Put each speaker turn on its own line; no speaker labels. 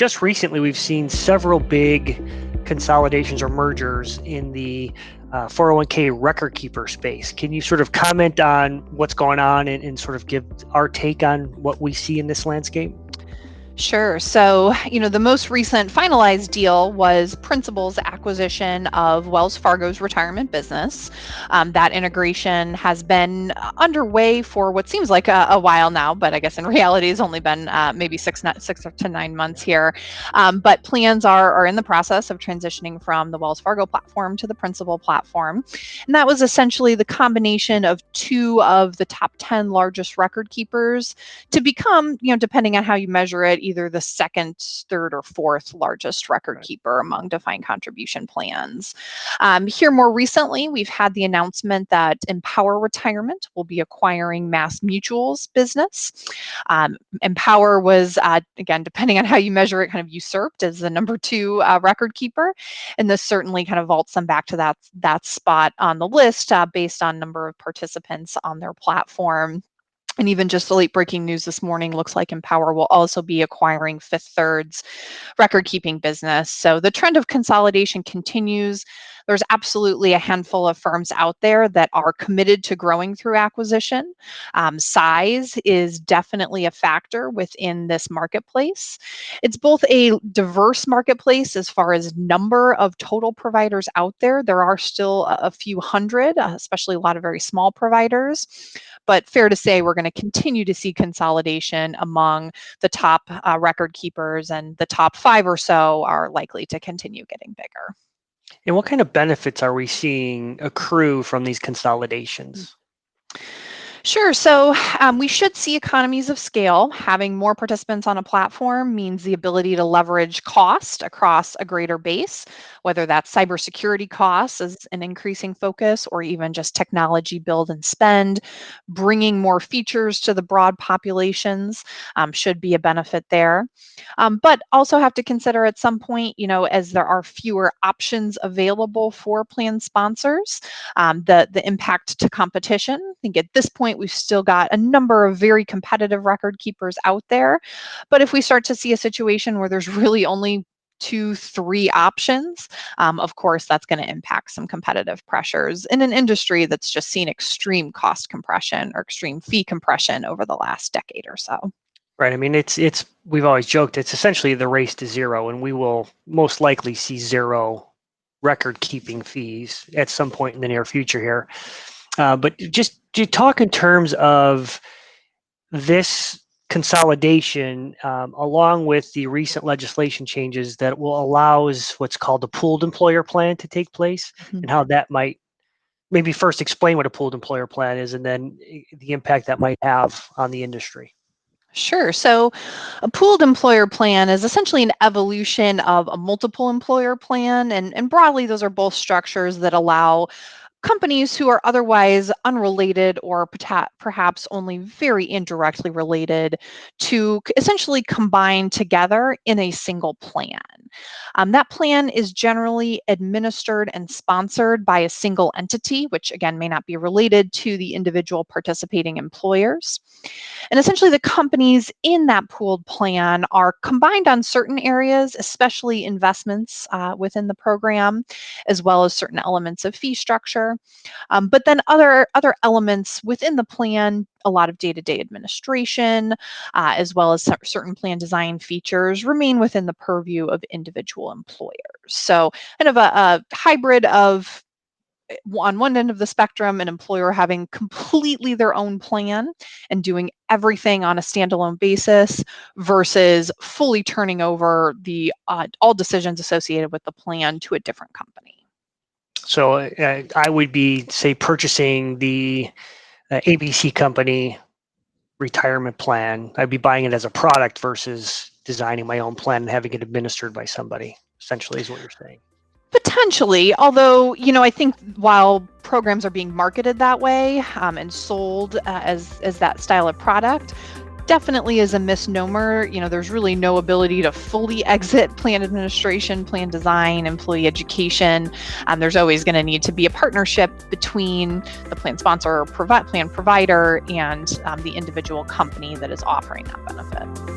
just recently we've seen several big consolidations or mergers in the 401k record keeper space. Can you sort of comment on what's going on and sort of give our take on what we see in this landscape?
Sure. So, the most recent finalized deal was Principal's acquisition of Wells Fargo's retirement business. That integration has been underway for what seems like a while now, but I guess in reality has only been maybe 6 to 9 months here. But plans are in the process of transitioning from the Wells Fargo platform to the Principal platform. And that was essentially the combination of two of the top 10 largest record keepers to become, depending on how you measure it, either the second, third, or fourth largest record keeper among defined contribution plans. Here more recently, we've had the announcement that Empower Retirement will be acquiring Mass Mutual's business. Empower was, again, depending on how you measure it, kind of usurped as the number two record keeper. And this certainly kind of vaults them back to that spot on the list based on number of participants on their platform. And even just the late breaking news this morning looks like Empower will also be acquiring Fifth Third's record keeping business. So the trend of consolidation continues. There's absolutely a handful of firms out there that are committed to growing through acquisition. Size is definitely a factor within this marketplace. It's both a diverse marketplace as far as number of total providers out there. There are still a few hundred, especially a lot of very small providers. But fair to say, we're going to continue to see consolidation among the top record keepers, and the top 5 or so are likely to continue getting bigger.
And what kind of benefits are we seeing accrue from these consolidations?
Sure. So we should see economies of scale. Having more participants on a platform means the ability to leverage cost across a greater base, whether that's cybersecurity costs as an increasing focus, or even just technology build and spend. Bringing more features to the broad populations should be a benefit there. But also have to consider at some point, as there are fewer options available for plan sponsors, the impact to competition. I think at this point, we've still got a number of very competitive record keepers out there. But if we start to see a situation where there's really only 2, 3 options, of course, that's going to impact some competitive pressures in an industry that's just seen extreme cost compression or extreme fee compression over the last decade or so.
Right. I mean, it's we've always joked it's essentially the race to zero, and we will most likely see zero record keeping fees at some point in the near future here. But just to talk in terms of this consolidation, along with the recent legislation changes that will allows what's called a pooled employer plan to take place, and how that might maybe first explain what a pooled employer plan is, and then the impact that might have on the industry.
Sure. So a pooled employer plan is essentially an evolution of a multiple employer plan. And broadly, those are both structures that allow companies who are otherwise unrelated or perhaps only very indirectly related to essentially combine together in a single plan. That plan is generally administered and sponsored by a single entity, which again may not be related to the individual participating employers. And essentially, the companies in that pooled plan are combined on certain areas, especially investments within the program, as well as certain elements of fee structure. But then other elements within the plan, a lot of day-to-day administration, as well as certain plan design features remain within the purview of individual employers. So kind of a hybrid of, on one end of the spectrum, an employer having completely their own plan and doing everything on a standalone basis versus fully turning over the all decisions associated with the plan to a different company.
So I would be, say, purchasing the ABC company retirement plan. I'd be buying it as a product versus designing my own plan and having it administered by somebody, essentially, is what you're saying.
Potentially, although, I think while programs are being marketed that way and sold as that style of product, definitely is a misnomer. There's really no ability to fully exit plan administration, plan design, employee education. There's always going to need to be a partnership between the plan sponsor or plan provider and the individual company that is offering that benefit.